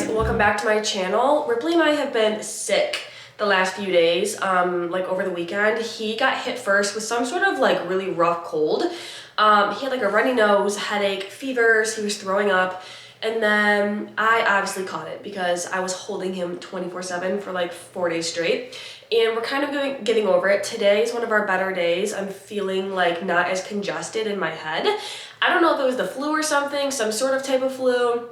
Welcome back to my channel. Ripley and I have been sick the last few days, like over the weekend. He got hit first with some sort of like really rough cold. He had like a runny nose, headache, fevers, he was throwing up, and then I obviously caught it because I was holding him 24/7 for like 4 days straight. And we're kind of getting over it. Today is one of our better days. I'm feeling like not as congested in my head. I don't know if it was the flu or something, some sort of type of flu.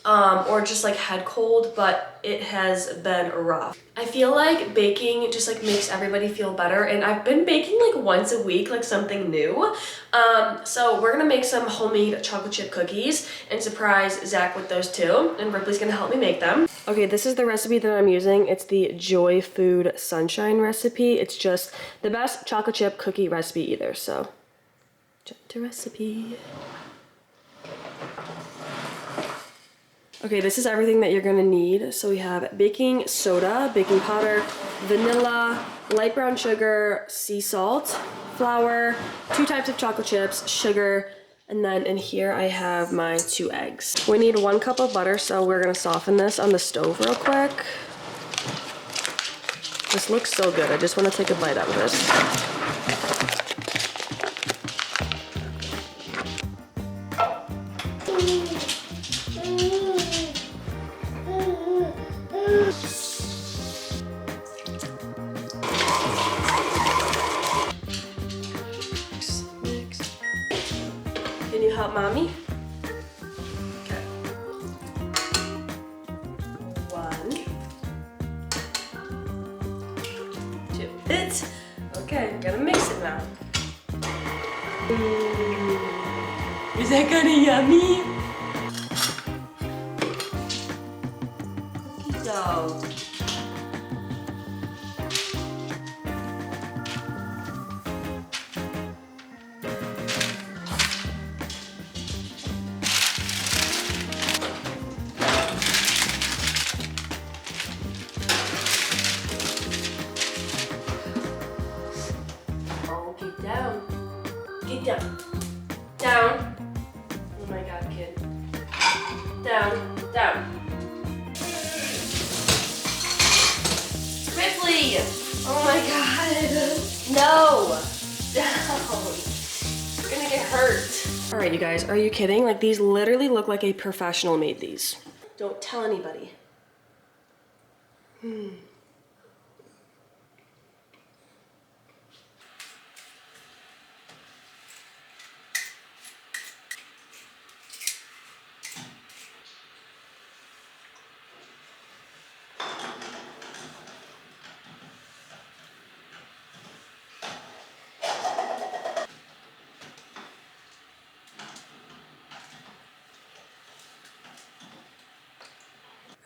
Or just like head cold, but it has been rough. I feel like baking just like makes everybody feel better, and I've been baking like once a week, like something new. So we're gonna make some homemade chocolate chip cookies and surprise Zach with those too, and Ripley's gonna help me make them. Okay, this is the recipe that I'm using. It's the Joy Food Sunshine recipe. It's just the best chocolate chip cookie recipe either, so check the recipe. Okay, this is everything that you're gonna need. So we have baking soda, baking powder, vanilla, light brown sugar, sea salt, flour, 2 types of chocolate chips, sugar, and then in here I have my 2 eggs. We need 1 cup of butter, so we're gonna soften this on the stove real quick. This looks so good. I just wanna take a bite out of this. Can you help mommy? Okay. 1, 2. It's okay. Gotta mix it now. Is that kind of yummy? Cookie dough. Get down. Down. Oh my god, kid. Down. Down. Ripley! Oh my god. No! Down. You're gonna get hurt. Alright, you guys, are you kidding? Like, these literally look like a professional made these. Don't tell anybody.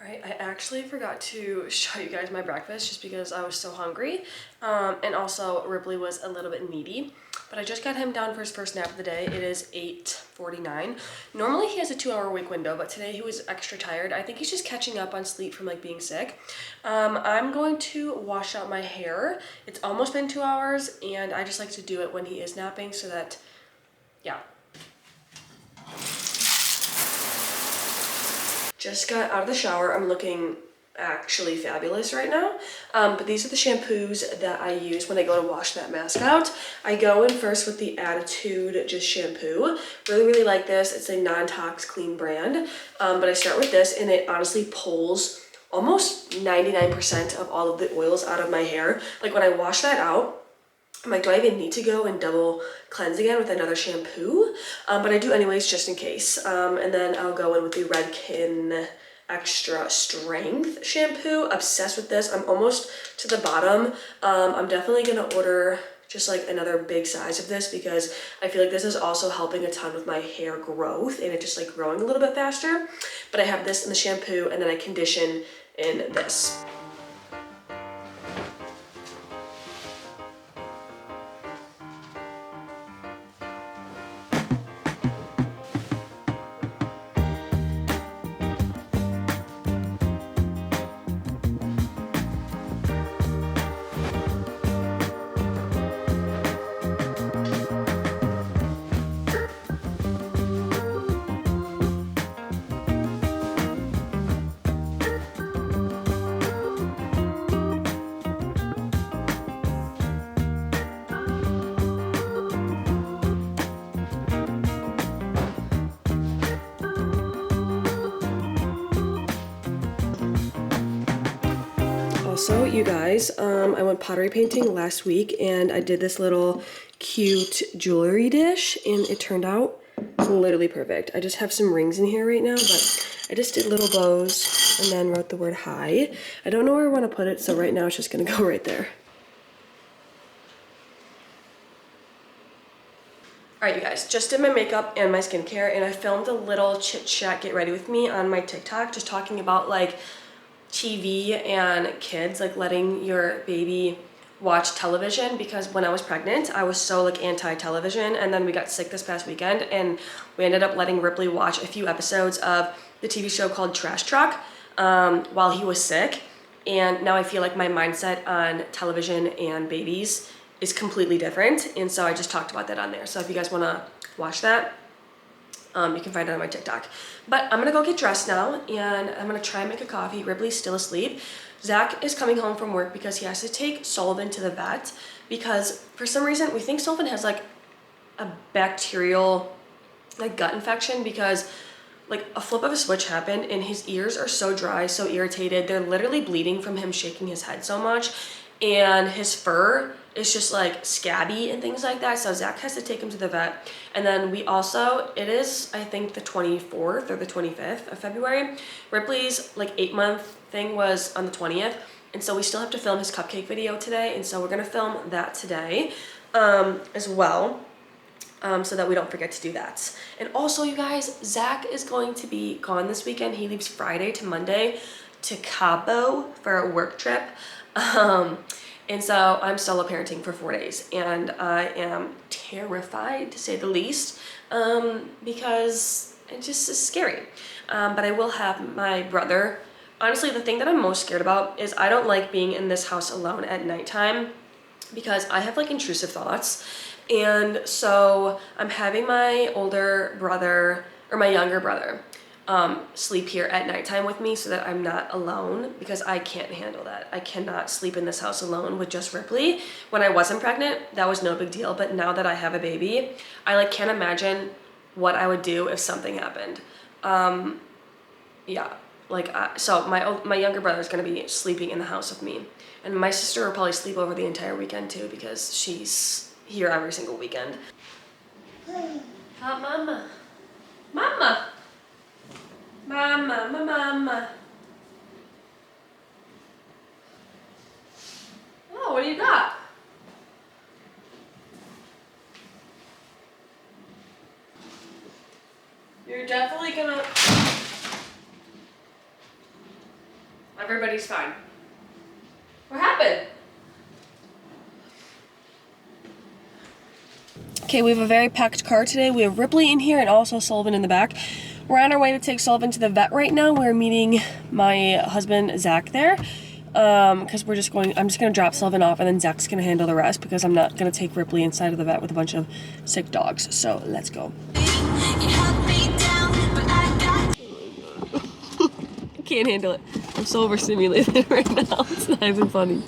Alright, I actually forgot to show you guys my breakfast just because I was so hungry. And also Ripley was a little bit needy. But I just got him down for his first nap of the day. It is 8:49. Normally he has a 2-hour wake window, but today he was extra tired. I think he's just catching up on sleep from like being sick. I'm going to wash out my hair. It's almost been 2 hours, and I just like to do it when he is napping so that, yeah. Just got out of the shower. I'm looking actually fabulous right now. But these are the shampoos that I use when I go to wash that mask out. I go in first with the Attitude Just shampoo. Really like this. It's a non-tox clean brand. But I start with this, and it honestly pulls almost 99% of all of the oils out of my hair. Like when I wash that out, I'm like, do I even need to go and double cleanse again with another shampoo? But I do anyways, just in case. And then I'll go in with the Redken Extra Strength shampoo. Obsessed with this. I'm almost to the bottom. I'm definitely gonna order just like another big size of this because I feel like this is also helping a ton with my hair growth and it just like growing a little bit faster. But I have this in the shampoo, and then I condition in this. Also, you guys, I went pottery painting last week and I did this little cute jewelry dish and it turned out literally perfect. I just have some rings in here right now, but I just did little bows and then wrote the word hi. I don't know where I want to put it, so right now it's just gonna go right there. Alright, you guys, just did my makeup and my skincare and I filmed a little chit chat get ready with me on my TikTok, just talking about like TV and kids, like letting your baby watch television, because when I was pregnant I was so like anti-television, and then we got sick this past weekend and we ended up letting Ripley watch a few episodes of the TV show called Trash Truck while he was sick, and now I feel like my mindset on television and babies is completely different, and so I just talked about that on there. So if you guys want to watch that, you can find it on my TikTok. But I'm gonna go get dressed now and I'm gonna try and make a coffee. Ripley's still asleep. Zach is coming home from work because he has to take Sullivan to the vet, because for some reason we think Sullivan has like a bacterial like gut infection, because like a flip of a switch happened and his ears are so dry, so irritated. They're literally bleeding from him shaking his head so much, and his fur is just like scabby and things like that. So Zach has to take him to the vet. And then we also, it is I think the 24th or the 25th of February. Ripley's like 8-month thing was on the 20th, and so we still have to film his cupcake video today, and so we're gonna film that today as well, so that we don't forget to do that. And also, you guys, Zach is going to be gone this weekend. He leaves Friday to Monday to Cabo for a work trip. And so I'm solo parenting for 4 days, and I am terrified to say the least, because it just is scary. But I will have my brother. Honestly, the thing that I'm most scared about is I don't like being in this house alone at nighttime, because I have like intrusive thoughts. And so I'm having my older brother, or my younger brother, sleep here at nighttime with me so that I'm not alone, because I can't handle that. I cannot sleep in this house alone with just Ripley. When I wasn't pregnant, that was no big deal, but now that I have a baby, I like can't imagine what I would do if something happened. Yeah, like so my younger brother is gonna be sleeping in the house with me, and my sister will probably sleep over the entire weekend too, because she's here every single weekend. Mama, mama. Mama, mama. Oh, what do you got? You're definitely gonna... Everybody's fine. What happened? Okay, we have a very packed car today. We have Ripley in here and also Sullivan in the back. We're on our way to take Sullivan to the vet right now. We're meeting my husband, Zach, there. Because I'm just going to drop Sullivan off, and then Zach's going to handle the rest, because I'm not going to take Ripley inside of the vet with a bunch of sick dogs. So, let's go. I can't handle it. I'm so overstimulated right now. It's not even funny.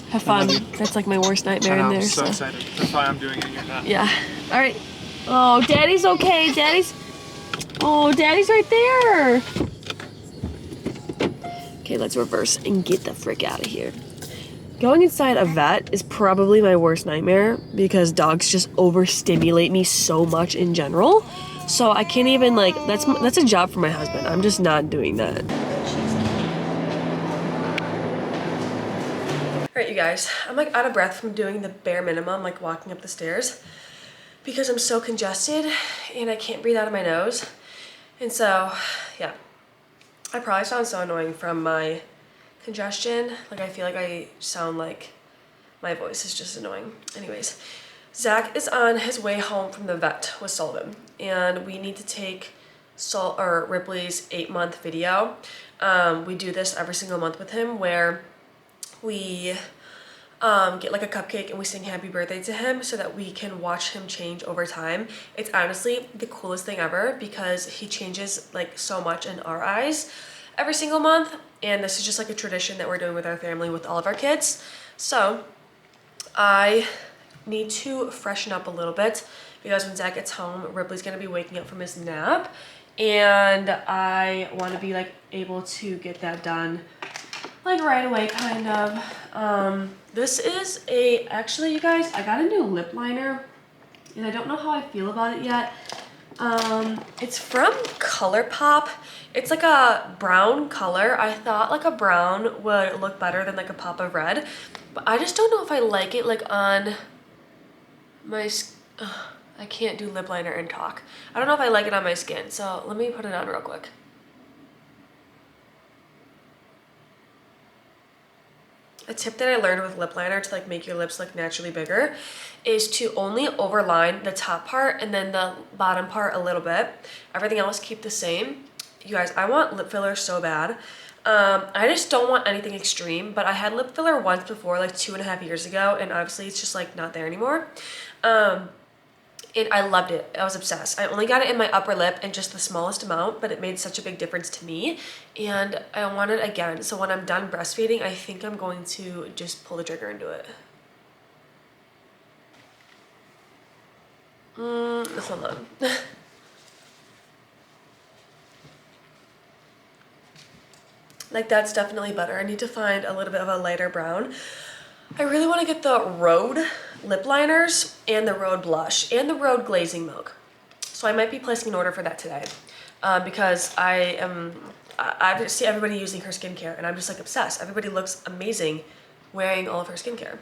Have fun. That's like my worst nightmare in there. I'm so excited. That's why I'm doing it. You're not. Yeah. All right. Oh, Daddy's okay. Daddy's right there. Okay, let's reverse and get the frick out of here. Going inside a vet is probably my worst nightmare, because dogs just overstimulate me so much in general. So I can't even like, that's a job for my husband. I'm just not doing that. Alright, you guys, I'm like out of breath from doing the bare minimum, like walking up the stairs, because I'm so congested and I can't breathe out of my nose. And so, yeah, I probably sound so annoying from my congestion. Like, I feel like I sound like my voice is just annoying. Anyways, Zach is on his way home from the vet with Sullivan, and we need to take Ripley's 8-month video. We do this every single month with him, where we get like a cupcake and we sing happy birthday to him so that we can watch him change over time. It's honestly the coolest thing ever, because he changes like so much in our eyes every single month, and this is just like a tradition that we're doing with our family with all of our kids. So I need to freshen up a little bit because when Zach gets home, Ripley's gonna be waking up from his nap, and I want to be like able to get that done like right away, kind of. This is actually, you guys, I got a new lip liner, and I don't know how I feel about it yet. It's from ColourPop. It's like a brown color. I thought like a brown would look better than like a pop of red, but I just don't know if I like it like on my I can't do lip liner and talk. I don't know if I like it on my skin, so let me put it on real quick. A tip that I learned with lip liner to like make your lips look naturally bigger is to only overline the top part and then the bottom part a little bit. Everything else keep the same. You guys, I want lip filler so bad. I just don't want anything extreme, but I had lip filler once before, like 2.5 years ago, and obviously it's just like not there anymore. And I loved it. I was obsessed. I only got it in my upper lip in just the smallest amount, but it made such a big difference to me, and I want it again. So when I'm done breastfeeding, I think I'm going to just pull the trigger and do it. Hold on. Like, that's definitely better. I need to find a little bit of a lighter brown. I really want to get the Rhode lip liners and the Rhode blush and the Rhode glazing milk. So I might be placing an order for that today, because I see everybody using her skincare, and I'm just like obsessed. Everybody looks amazing wearing all of her skincare.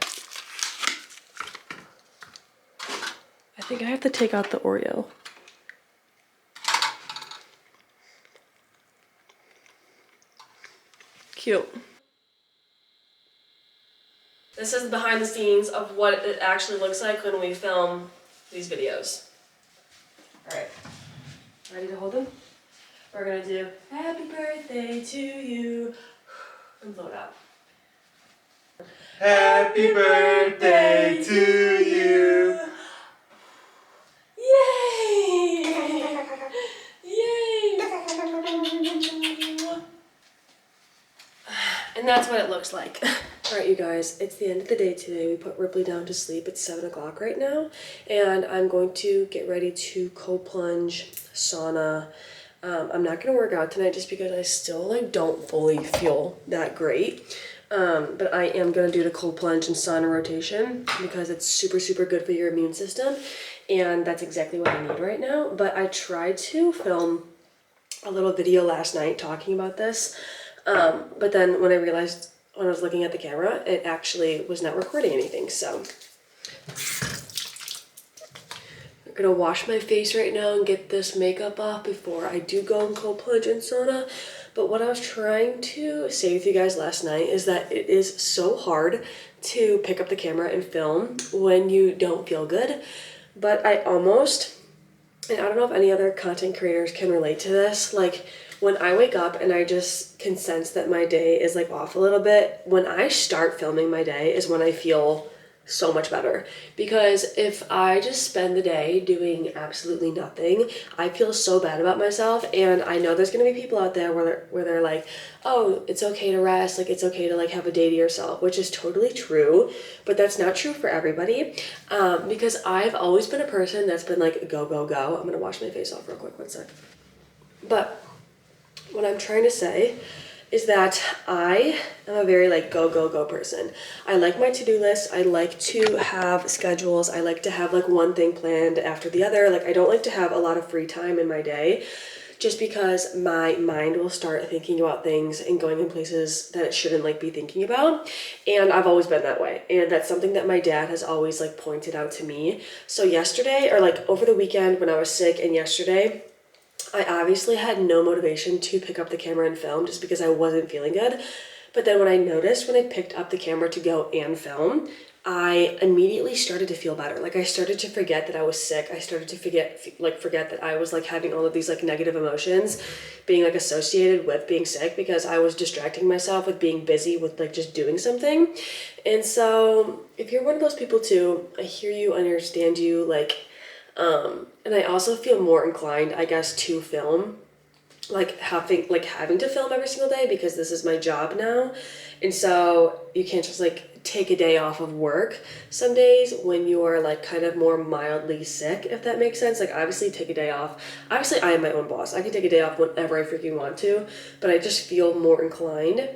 I think I have to take out the Oreo. Cute. This is behind the scenes of what it actually looks like when we film these videos. All right, ready to hold them? We're gonna do happy birthday to you and blow it out. Happy birthday to you. Yay! Yay! And that's what it looks like. All right, you guys, it's the end of the day today. We put Ripley down to sleep. It's 7 o'clock right now, and I'm going to get ready to cold plunge, sauna. I'm not gonna work out tonight just because I still like don't fully feel that great. But I am gonna do the cold plunge and sauna rotation because it's super, super good for your immune system, and that's exactly what I need right now. But I tried to film a little video last night talking about this, but then when I realized when I was looking at the camera, it actually was not recording anything, so. I'm gonna wash my face right now and get this makeup off before I do go and cold plunge and sauna. But what I was trying to say with you guys last night is that it is so hard to pick up the camera and film when you don't feel good. But I almost, and I don't know if any other content creators can relate to this, like when I wake up and I just can sense that my day is like off a little bit, when I start filming my day is when I feel so much better. Because if I just spend the day doing absolutely nothing, I feel so bad about myself. And I know there's gonna be people out there where they're like, oh, it's okay to rest, like it's okay to like have a day to yourself, which is totally true, but that's not true for everybody. Because I've always been a person that's been like, go, go, go. I'm gonna wash my face off real quick, 1 sec. But what I'm trying to say is that I am a very like go, go, go person. I like my to-do list. I like to have schedules. I like to have like one thing planned after the other. Like I don't like to have a lot of free time in my day just because my mind will start thinking about things and going in places that it shouldn't like be thinking about. And I've always been that way. And that's something that my dad has always like pointed out to me. So yesterday, or like over the weekend when I was sick and yesterday, I obviously had no motivation to pick up the camera and film just because I wasn't feeling good. But then when I noticed when I picked up the camera to go and film, I immediately started to feel better. Like I started to forget that I was sick. I started to forget that I was like having all of these like negative emotions being like associated with being sick because I was distracting myself with being busy with like just doing something. And so if you're one of those people too, I hear you, understand you, like, and I also feel more inclined, I guess, to film like having to film every single day because this is my job now. And so you can't just like take a day off of work some days when you're like kind of more mildly sick, if that makes sense. Like obviously take a day off. Obviously I am my own boss. I can take a day off whenever I freaking want to, but I just feel more inclined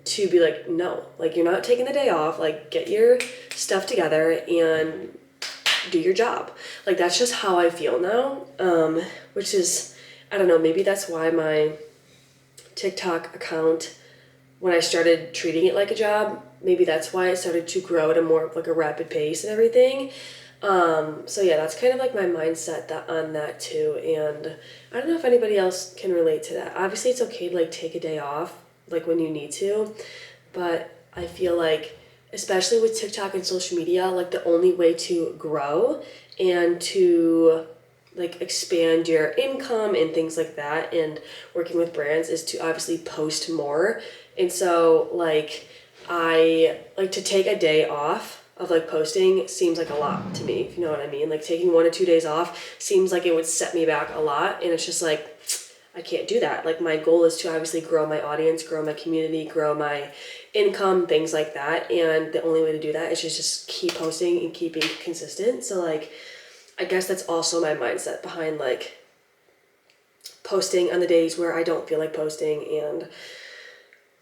to be like, no, like you're not taking the day off, like get your stuff together and do your job. Like that's just how I feel now. Which is, I don't know, maybe that's why my TikTok account, when I started treating it like a job, maybe that's why it started to grow at a more like a rapid pace and everything. So yeah, that's kind of like my mindset on that too. And I don't know if anybody else can relate to that. Obviously it's okay to like take a day off like when you need to, but I feel like especially with TikTok and social media, like the only way to grow and to like expand your income and things like that and working with brands is to obviously post more. And so like I like to take a day off of like posting seems like a lot to me, if you know what I mean. Like taking 1 or 2 days off seems like it would set me back a lot, and it's just like I can't do that. Like my goal is to obviously grow my audience, grow my community, grow my income, things like that. And the only way to do that is just keep posting and keeping consistent. So like, I guess that's also my mindset behind like posting on the days where I don't feel like posting and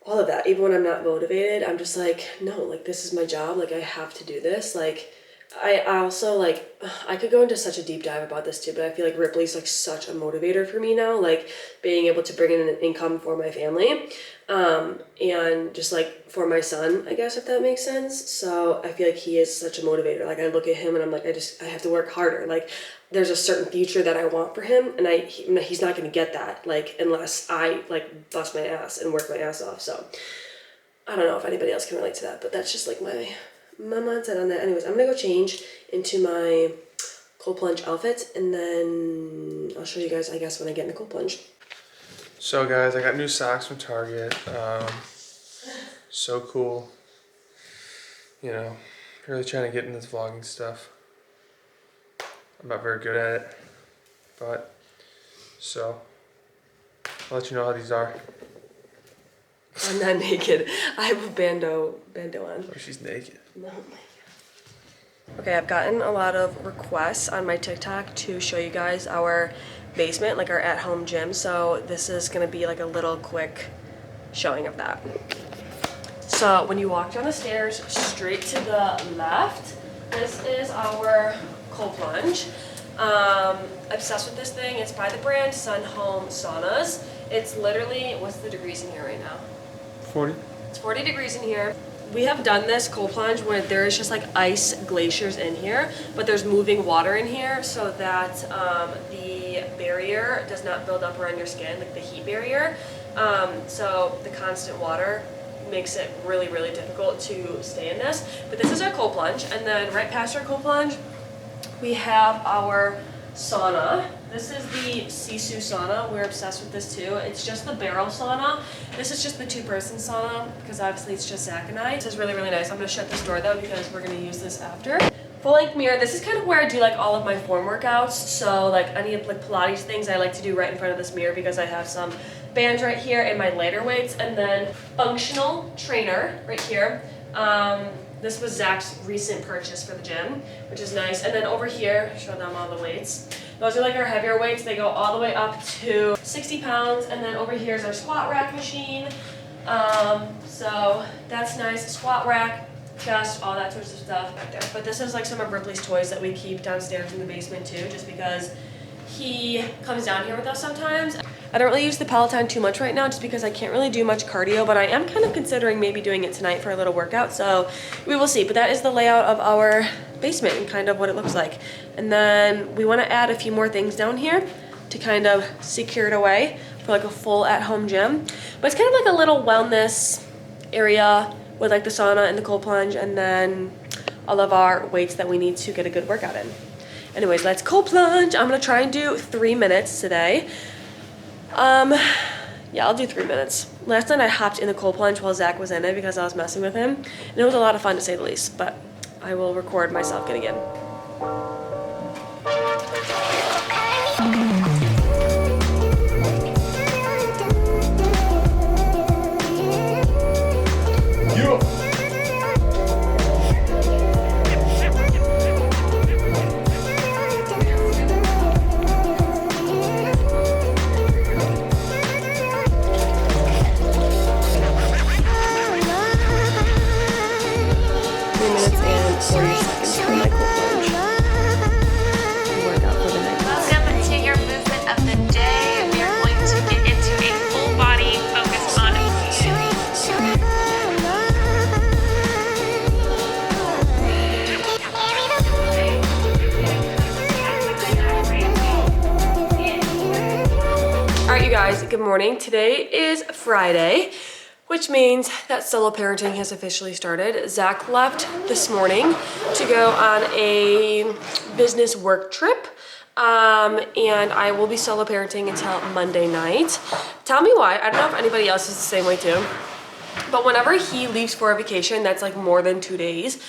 all of that. Even when I'm not motivated, I'm just like, no, like this is my job. Like I have to do this. Like I also like, I could go into such a deep dive about this too, but I feel like Ripley's like such a motivator for me now, like being able to bring in an income for my family, and just like for my son, I guess, if that makes sense. So I feel like he is such a motivator. Like I look at him and I'm like, I have to work harder. Like there's a certain future that I want for him, and he's not going to get that like unless I like bust my ass and work my ass off. So I don't know if anybody else can relate to that, but that's just like my mindset on that. Anyways, I'm gonna go change into my cold plunge outfit, and then I'll show you guys, I guess, when I get in the cold plunge. So guys, I got new socks from Target. So cool. You know, really trying to get into this vlogging stuff. I'm not very good at it, but so I'll let you know how these are. I'm not naked. I have a bando on. Oh, she's naked. No, my God. Okay, I've gotten a lot of requests on my TikTok to show you guys our basement, like our at-home gym. So this is gonna be like a little quick showing of that. So when you walk down the stairs, straight to the left, this is our cold plunge. Obsessed with this thing. It's by the brand Sun Home Saunas. It's literally, what's the degrees in here right now? 40. It's 40 degrees in here. We have done this cold plunge where there is just like ice glaciers in here, but there's moving water in here so that the barrier does not build up around your skin, like the heat barrier. So the constant water makes it really, really difficult to stay in this. But this is our cold plunge, and then right past our cold plunge, we have our sauna. This is the Sisu sauna. We're obsessed with this too. It's just the barrel sauna. This is just the 2-person sauna because obviously it's just Zach and I. This is really, really nice. I'm gonna shut this door though because we're gonna use this after. Full length mirror. This is kind of where I do like all of my form workouts. So like any of like Pilates things I like to do right in front of this mirror because I have some bands right here and my lighter weights, and then functional trainer right here. This was Zach's recent purchase for the gym, which is nice. And then over here, show them all the weights. Those are like our heavier weights. They go all the way up to 60 pounds. And then over here is our squat rack machine. So that's nice. Squat rack, chest, all that sorts of stuff back there. But this is like some of Ripley's toys that we keep downstairs in the basement too, just because he comes down here with us sometimes. I don't really use the Peloton too much right now just because I can't really do much cardio, but I am kind of considering maybe doing it tonight for a little workout, so we will see. But that is the layout of our basement and kind of what it looks like. And then we want to add a few more things down here to kind of secure it away for like a full at-home gym. But it's kind of like a little wellness area with like the sauna and the cold plunge, and then all of our weights that we need to get a good workout in. Anyways, let's cold plunge. I'm gonna try and do 3 minutes today. Yeah, I'll do 3 minutes. Last night I hopped in the cold plunge while Zach was in it because I was messing with him, and it was a lot of fun to say the least, but I will record myself getting in. Alright you guys, good morning. Today is Friday, which means that solo parenting has officially started. Zach left this morning to go on a business work trip. And I will be solo parenting until Monday night. Tell me why. I don't know if anybody else is the same way too. But whenever he leaves for a vacation that's like more than 2 days,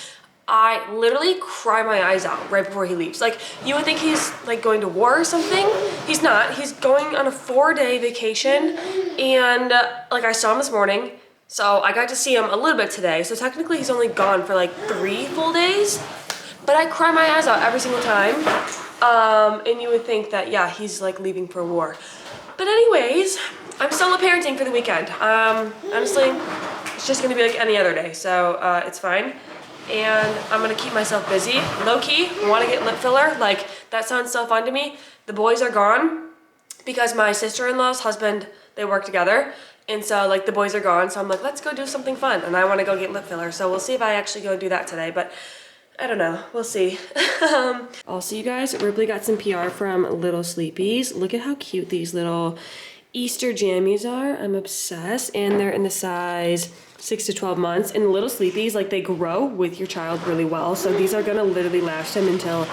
I literally cry my eyes out right before he leaves. Like, you would think he's like going to war or something. He's not. He's going on a 4-day vacation. And like I saw him this morning. So I got to see him a little bit today. So technically he's only gone for like 3 full days. But I cry my eyes out every single time. And you would think that, yeah, he's like leaving for war. But anyways, I'm solo parenting for the weekend. Honestly, it's just gonna be like any other day. So it's fine. And I'm gonna keep myself busy. Low-key, wanna get lip filler. Like, that sounds so fun to me. The boys are gone because my sister-in-law's husband, they work together. And so like the boys are gone. So I'm like, let's go do something fun. And I wanna go get lip filler. So we'll see if I actually go do that today. But I don't know, we'll see. Also you guys, Ripley got some PR from Little Sleepies. Look at how cute these little Easter jammies are. I'm obsessed. And they're in the size 6 to 12 months. And Little Sleepies, like, they grow with your child really well. So these are gonna literally last him until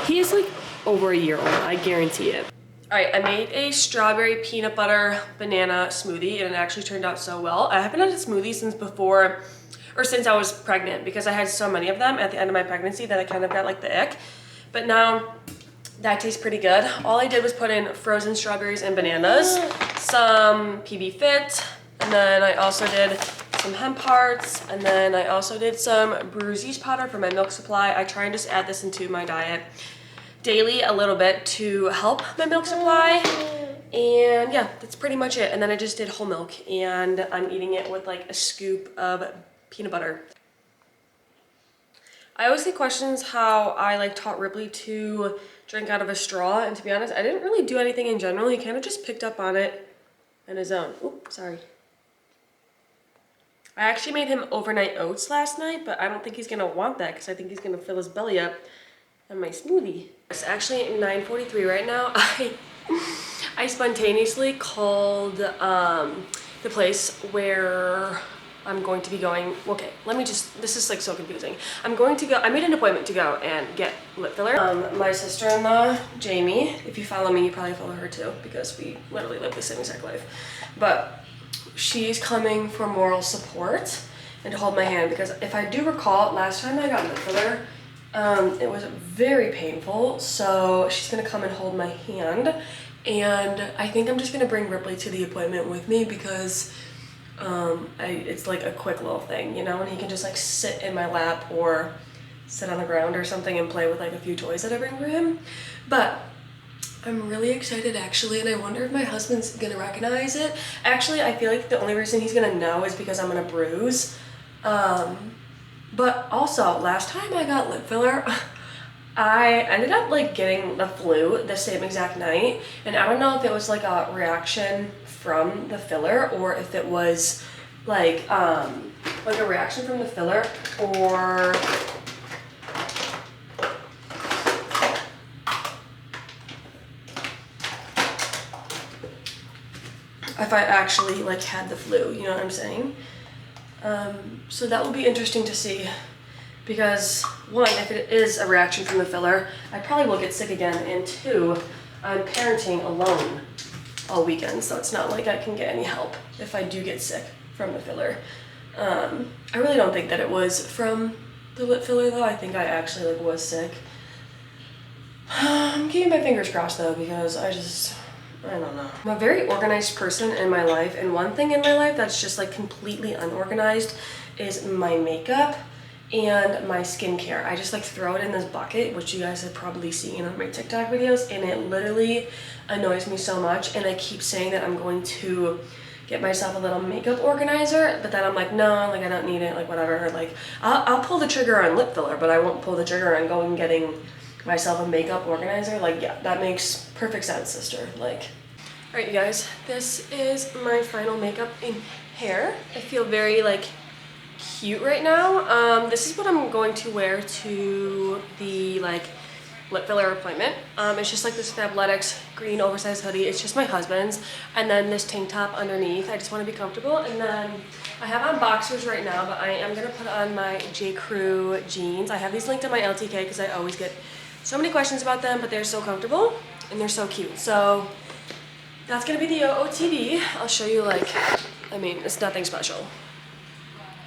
he is like over a year old, I guarantee it. All right, I made a strawberry peanut butter banana smoothie and it actually turned out so well. I haven't had a smoothie since I was pregnant because I had so many of them at the end of my pregnancy that I kind of got like the ick. But now that tastes pretty good. All I did was put in frozen strawberries and bananas, some PB Fit, and then I also did some hemp hearts, and then I also did some brewer's yeast powder for my milk supply. I try and just add this into my diet daily a little bit to help my milk supply. And yeah, that's pretty much it. And then I just did whole milk and I'm eating it with like a scoop of peanut butter. I always get questions how I like taught Ripley to drink out of a straw, and to be honest, I didn't really do anything in general. He kind of just picked up on it on his own. Oops, sorry. I actually made him overnight oats last night, but I don't think he's gonna want that because I think he's gonna fill his belly up on my smoothie. It's actually 9:43 right now. I spontaneously called the place where I'm going to be going. Okay, this is like so confusing. I made an appointment to go and get lip filler. My sister-in-law, Jamie, if you follow me, you probably follow her too because we literally live the same exact life. But she's coming for moral support and to hold my hand because if I do recall, last time I got lip filler, it was very painful. So she's gonna come and hold my hand. And I think I'm just gonna bring Ripley to the appointment with me because it's like a quick little thing, you know, and he can just like sit in my lap or sit on the ground or something and play with like a few toys that I bring for him. But I'm really excited actually, and I wonder if my husband's gonna recognize it. Actually, I feel like the only reason he's gonna know is because I'm gonna bruise. But also, last time I got lip filler, I ended up like getting the flu the same exact night, and I don't know if it was like a reaction from the filler or if it was like a reaction from the filler or if I actually like had the flu, you know what I'm saying? So that will be interesting to see because one, if it is a reaction from the filler, I probably will get sick again, and two, I'm parenting alone all weekend, so it's not like I can get any help if I do get sick from the filler. I really don't think that it was from the lip filler though. I think I actually like was sick. I'm keeping my fingers crossed though because I don't know. I'm a very organized person in my life, and one thing in my life that's just like completely unorganized is my makeup and my skincare. I just like throw it in this bucket, which you guys have probably seen on my TikTok videos, and it literally annoys me so much. And I keep saying that I'm going to get myself a little makeup organizer, but then I'm like, no, like I don't need it, like whatever. Like I'll pull the trigger on lip filler, but I won't pull the trigger on going and getting myself a makeup organizer. Like, yeah, that makes perfect sense, sister. Like, all right, you guys, this is my final makeup and hair. I feel very like cute right now. This is what I'm going to wear to the like lip filler appointment. It's just like this Fabletics green oversized hoodie. It's just my husband's. And then this tank top underneath. I just want to be comfortable. And then I have on boxers right now, but I am going to put on my GRWMs jeans. I have these linked in my LTK because I always get so many questions about them, but they're so comfortable and they're so cute. So that's going to be the OOTD. I'll show you like, I mean, it's nothing special.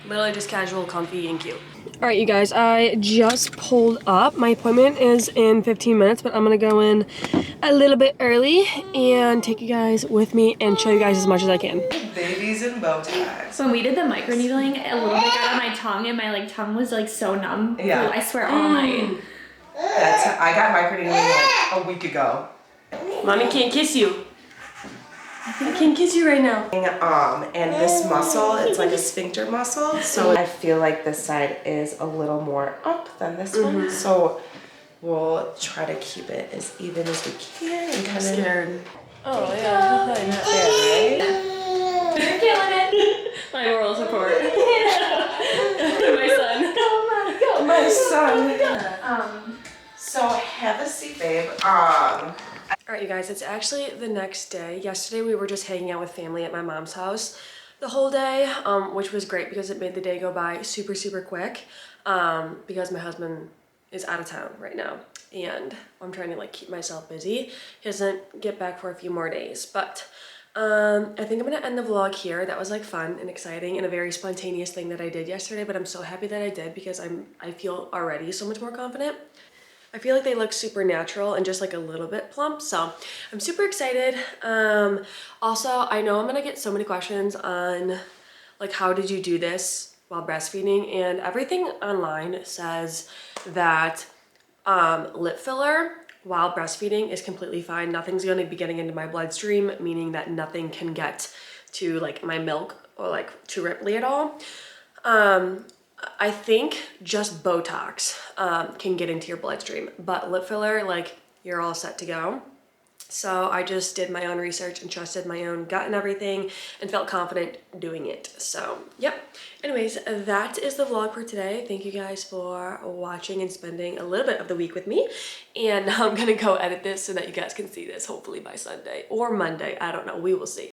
Literally just casual, comfy, and cute. All right, you guys, I just pulled up. My appointment is in 15 minutes, but I'm gonna go in a little bit early and take you guys with me and show you guys as much as I can. Babies and bow ties. When we did the microneedling, a little bit got on my tongue and my like tongue was like so numb. Yeah. I swear all night. I got microneedling like a week ago. Mommy can't kiss you. I can't kiss you right now. And this muscle, it's like a sphincter muscle. So I feel like this side is a little more up than this one. So we'll try to keep it as even as we can. And kind of Scared. Oh yeah. You're killing it. My moral support. My son. Oh my son. So have a seat, babe. All right, you guys, it's actually the next day. Yesterday we were just hanging out with family at my mom's house the whole day, which was great because it made the day go by super, super quick because my husband is out of town right now and I'm trying to like keep myself busy. He doesn't get back for a few more days, but I think I'm gonna end the vlog here. That was like fun and exciting and a very spontaneous thing that I did yesterday, but I'm so happy that I did because I feel already so much more confident. I feel like they look super natural and just like a little bit plump, so I'm super excited. Also, I know I'm gonna get so many questions on like how did you do this while breastfeeding, and everything online says that lip filler while breastfeeding is completely fine. Nothing's gonna be getting into my bloodstream, meaning that nothing can get to like my milk or like to Ripley at all. I think just Botox can get into your bloodstream, but lip filler, like, you're all set to go. So I just did my own research and trusted my own gut and everything and felt confident doing it. So, yep. Anyways, that is the vlog for today. Thank you guys for watching and spending a little bit of the week with me. And I'm gonna go edit this so that you guys can see this hopefully by Sunday or Monday. I don't know, we will see.